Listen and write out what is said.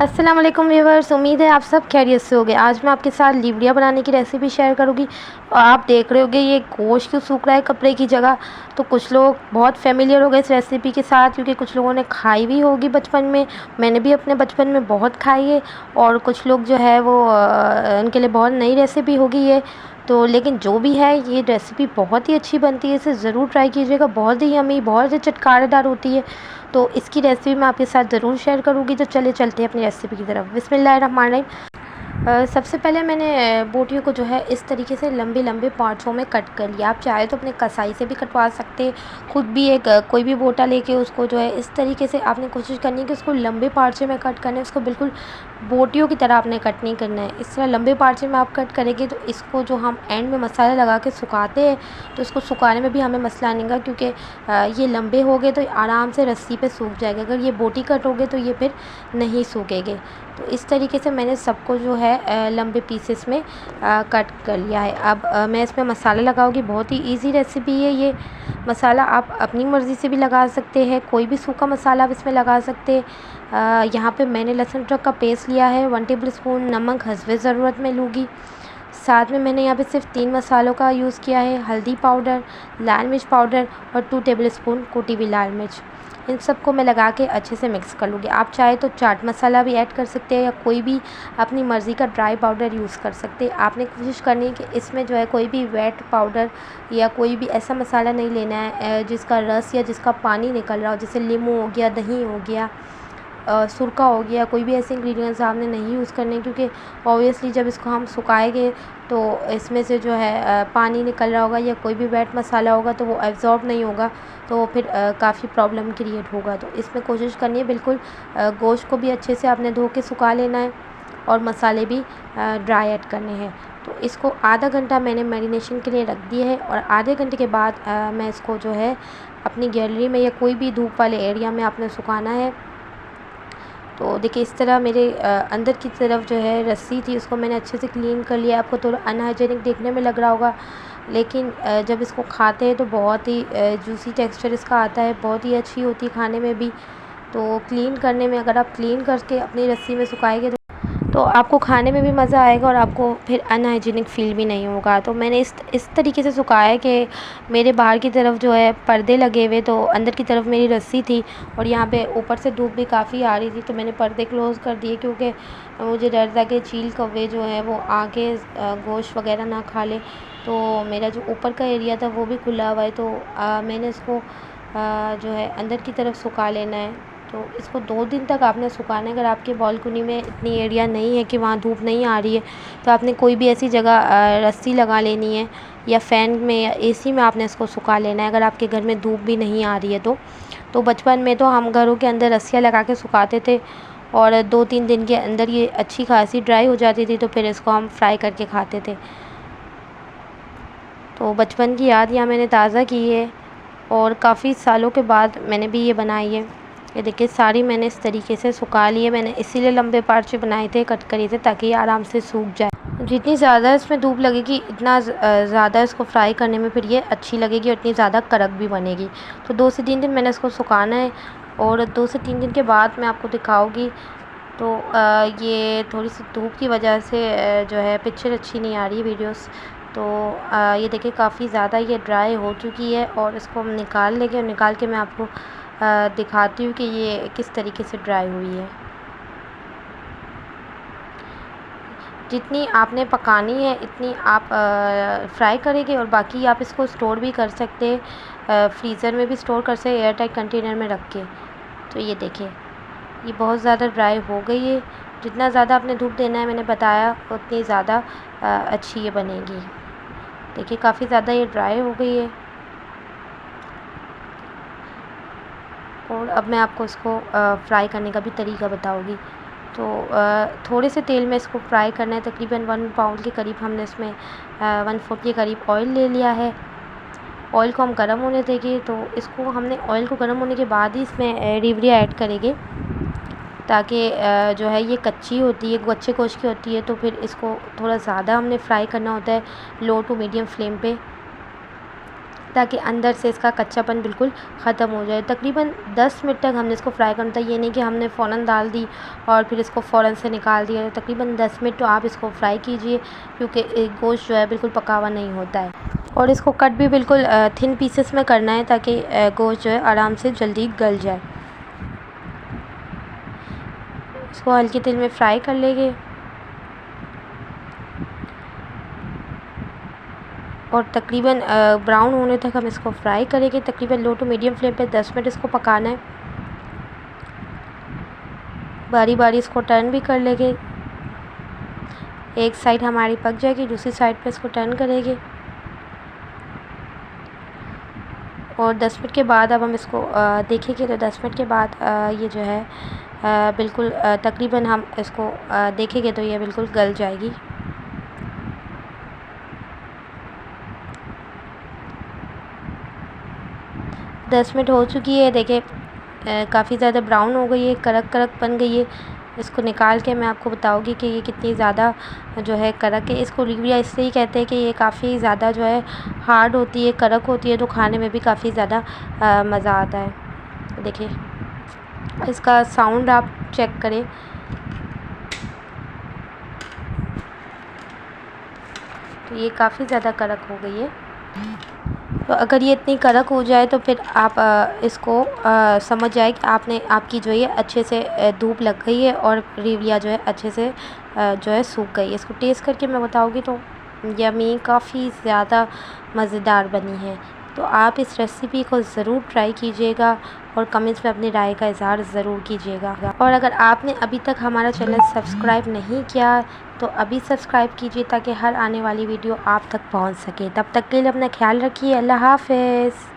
अस्सलाम वालेकुम व्यूअर्स, उम्मीद है आप सब खैरियत से होंगे। आज मैं आपके साथ लीवड़िया बनाने की रेसिपी शेयर करूंगी। और आप देख रहे होंगे ये गोश्त क्यों सूख रहा है कपड़े की जगह। तो कुछ लोग बहुत फेमिलियर हो गए इस रेसिपी के साथ, क्योंकि कुछ लोगों ने खाई भी होगी बचपन में। मैंने भी अपने बचपन में बहुत खाई है। और कुछ लोग जो है वो उनके लिए बहुत नई रेसिपी होगी ये। तो लेकिन जो भी है, ये रेसिपी बहुत ही अच्छी बनती है, इसे ज़रूर ट्राई कीजिएगा। बहुत ही यम्मी, बहुत ही चटकारेदार होती है। तो इसकी रेसिपी मैं आपके साथ ज़रूर शेयर करूँगी। तो चले चलते हैं अपनी रेसिपी की तरफ। बिस्मिल्लाहिर्रहमानिर्रहीम। सबसे पहले मैंने बोटियों को जो है इस तरीके से लंबे लंबे पार्ट्सों में कट कर लिया। आप चाहे तो अपने कसाई से भी कटवा सकते हैं। खुद भी एक कोई भी बोटा लेके उसको जो है इस तरीके से आपने कोशिश करनी है कि उसको लंबे पार्ट्स में कट करना है। उसको बिल्कुल बोटियों की तरह आपने कट नहीं करना है। इस तरह लंबे पार्ट्स में आप कट करेंगे तो इसको जो हम एंड में मसाला लगा के सुखाते हैं, तो इसको सुखाने में भी हमें मसला नहीं होगा, क्योंकि ये लंबे हो गए तो आराम से रस्सी पे सूख जाएगा। अगर ये बोटी कट हो गए तो ये फिर नहीं सूखेंगे। तो इस तरीके से मैंने सबको जो है लंबे पीसेस में कट कर लिया है। अब मैं इसमें मसाला लगाऊंगी। बहुत ही इजी रेसिपी है ये। मसाला आप अपनी मर्ज़ी से भी लगा सकते हैं, कोई भी सूखा मसाला आप इसमें लगा सकते हैं। यहाँ पे मैंने लहसुन अदरक का पेस्ट लिया है। 1 टेबल स्पून नमक हस्बे ज़रूरत में लूँगी। साथ में मैंने यहाँ पे सिर्फ 3 मसालों का यूज़ किया है। हल्दी पाउडर, लाल मिर्च पाउडर और 2 टेबल स्पून कुटी हुई लाल मिर्च। इन सबको मैं लगा के अच्छे से मिक्स कर लूँगी। आप चाहे तो चाट मसाला भी ऐड कर सकते हैं, या कोई भी अपनी मर्ज़ी का ड्राई पाउडर यूज़ कर सकते हैं। आपने कोशिश करनी है कि इसमें जो है कोई भी वेट पाउडर या कोई भी ऐसा मसाला नहीं लेना है जिसका रस या जिसका पानी निकल रहा हो, जैसे नींबू हो गया, दही हो गया, सुरका हो गया। कोई भी ऐसे इंग्रेडिएंट्स आपने नहीं यूज़ करने, क्योंकि ऑब्वियसली जब इसको हम सुखाएंगे तो इसमें से जो है पानी निकल रहा होगा, या कोई भी वेट मसाला होगा तो वो एब्ज़ॉर्ब नहीं होगा, तो फिर काफ़ी प्रॉब्लम क्रिएट होगा। तो इसमें कोशिश करनी है बिल्कुल गोश्त को भी अच्छे से आपने धो के सुखा लेना है, और मसाले भी ड्राई ऐड करने हैं। तो इसको आधा घंटा मैंने मैरिनेशन के लिए रख दिया है, और आधे घंटे के बाद मैं इसको जो है अपनी गैलरी में या कोई भी धूप वाले एरिया में आपने सुखाना है। तो देखिए इस तरह मेरे अंदर की तरफ जो है रस्सी थी, उसको मैंने अच्छे से क्लीन कर लिया। आपको थोड़ा अनहाइजेनिक देखने में लग रहा होगा, लेकिन जब इसको खाते हैं तो बहुत ही जूसी टेक्सचर इसका आता है, बहुत ही अच्छी होती है खाने में भी। तो क्लीन करने में, अगर आप क्लीन करके अपनी रस्सी में सुखाएंगे तो आपको खाने में भी मज़ा आएगा, और आपको फिर अनहाइजीनिक फ़ील भी नहीं होगा। तो मैंने इस तरीके से सुखाया है कि मेरे बाहर की तरफ जो है पर्दे लगे हुए, तो अंदर की तरफ मेरी रस्सी थी, और यहाँ पे ऊपर से धूप भी काफ़ी आ रही थी, तो मैंने पर्दे क्लोज़ कर दिए, क्योंकि मुझे डर था कि चील कौवे जो है वो आके गोश्त वगैरह ना खा ले। तो मेरा जो ऊपर का एरिया था वो भी खुला हुआ है, तो मैंने इसको जो है अंदर की तरफ सुखा लेना है। तो इसको 2 दिन तक आपने सुखाना है। अगर आपके बालकनी में इतनी एरिया नहीं है कि वहाँ धूप नहीं आ रही है, तो आपने कोई भी ऐसी जगह रस्सी लगा लेनी है, या फ़ैन में या एसी में आपने इसको सुखा लेना है, अगर आपके घर में धूप भी नहीं आ रही है तो बचपन में तो हम घरों के अंदर रस्सियाँ लगा के सुखाते थे, और 2-3 दिन के अंदर ये अच्छी खासी ड्राई हो जाती थी, तो फिर इसको हम फ्राई करके खाते थे। तो बचपन की याद यहाँ मैंने ताज़ा की है, और काफ़ी सालों के बाद मैंने भी ये बनाई है। ये देखिए सारी मैंने इस तरीके से सुखा ली है। मैंने इसीलिए लंबे पार्चे बनाए थे, कट करे थे, ताकि ये आराम से सूख जाए। जितनी ज़्यादा इसमें धूप लगेगी, इतना ज़्यादा इसको फ्राई करने में फिर ये अच्छी लगेगी, और इतनी ज़्यादा कड़क भी बनेगी। तो 2 से 3 दिन मैंने इसको सुखाना है, और 2 से 3 दिन के बाद मैं आपको दिखाऊँगी। तो ये थोड़ी सी धूप की वजह से जो है पिक्चर अच्छी नहीं आ रही वीडियोस। तो ये देखिए काफ़ी ज़्यादा ये ड्राई हो चुकी है, और इसको हम निकाल लेंगे, और निकाल के मैं आपको दिखाती हूँ कि ये किस तरीके से ड्राई हुई है। जितनी आपने पकानी है इतनी आप फ्राई करेंगे, और बाकी आप इसको स्टोर भी कर सकते हैं, फ्रीज़र में भी स्टोर कर सकते, एयर टाइट कंटेनर में रख के। तो ये देखिए ये बहुत ज़्यादा ड्राई हो गई है। जितना ज़्यादा आपने धूप देना है, मैंने बताया, उतनी ज़्यादा अच्छी ये बनेगी। देखिए काफ़ी ज़्यादा ये ड्राई हो गई है। और अब मैं आपको इसको फ्राई करने का भी तरीका बताऊँगी। तो थोड़े से तेल में इसको फ्राई करना है। तकरीबन 1 पाउंड के करीब हमने इसमें 1/4 के करीब ऑयल ले लिया है। ऑयल को हम गर्म होने देंगे। तो इसको हमने ऑयल को गर्म होने के बाद ही इसमें रीवड़िया ऐड करेंगे, ताकि जो है ये कच्ची होती है, कच्चे गोश्त की होती है, तो फिर इसको थोड़ा ज़्यादा हमने फ्राई करना होता है, लो टू मीडियम फ्लेम पे। ताकि अंदर से इसका कच्चापन बिल्कुल ख़त्म हो जाए। तकरीबन 10 मिनट तक हमने इसको फ्राई करना था। ये नहीं कि हमने फ़ौरन डाल दी और फिर इसको फ़ौरन से निकाल दिया। तकरीबन 10 मिनट तो आप इसको फ्राई कीजिए, क्योंकि गोश्त जो है बिल्कुल पका हुआ नहीं होता है। और इसको कट भी बिल्कुल थिन पीसेस में करना है, ताकि गोश्त जो है आराम से जल्दी गल जाए। इसको हल्के तेल में फ्राई कर लेंगे और तकरीबन ब्राउन होने तक हम इसको फ्राई करेंगे। तकरीबन लो टू मीडियम फ्लेम पे 10 मिनट इसको पकाना है। बारी बारी इसको टर्न भी कर लेंगे। एक साइड हमारी पक जाएगी, दूसरी साइड पे इसको टर्न करेंगे। और 10 मिनट के बाद अब हम इसको देखेंगे तो 10 मिनट के बाद ये जो है बिल्कुल तकरीबन हम इसको देखेंगे तो ये बिल्कुल गल जाएगी। दस मिनट हो चुकी है, देखिए काफ़ी ज़्यादा ब्राउन हो गई है, कड़क कड़क बन गई है। इसको निकाल के मैं आपको बताऊंगी कि ये कितनी ज़्यादा जो है कड़क है। इसको लीवड़िया इसलिए ही कहते हैं कि ये काफ़ी ज़्यादा जो है हार्ड होती है, कड़क होती है, तो खाने में भी काफ़ी ज़्यादा मज़ा आता है। देखिए इसका साउंड आप चेक करें। तो ये काफ़ी ज़्यादा कड़क हो गई है। तो अगर ये इतनी कड़क हो जाए तो फिर आप इसको समझ जाए कि आपकी जो है अच्छे से धूप लग गई है और लीवड़िया जो है अच्छे से जो है सूख गई है। इसको टेस्ट करके मैं बताऊँगी तो यम्मी, काफ़ी ज़्यादा मज़ेदार बनी है। तो आप इस रेसिपी को ज़रूर ट्राई कीजिएगा और कमेंट्स में अपनी राय का इज़हार ज़रूर कीजिएगा। और अगर आपने अभी तक हमारा चैनल सब्सक्राइब नहीं किया तो अभी सब्सक्राइब कीजिए, ताकि हर आने वाली वीडियो आप तक पहुंच सके। तब तक के लिए अपना ख्याल रखिए। अल्लाह हाफ़िज़।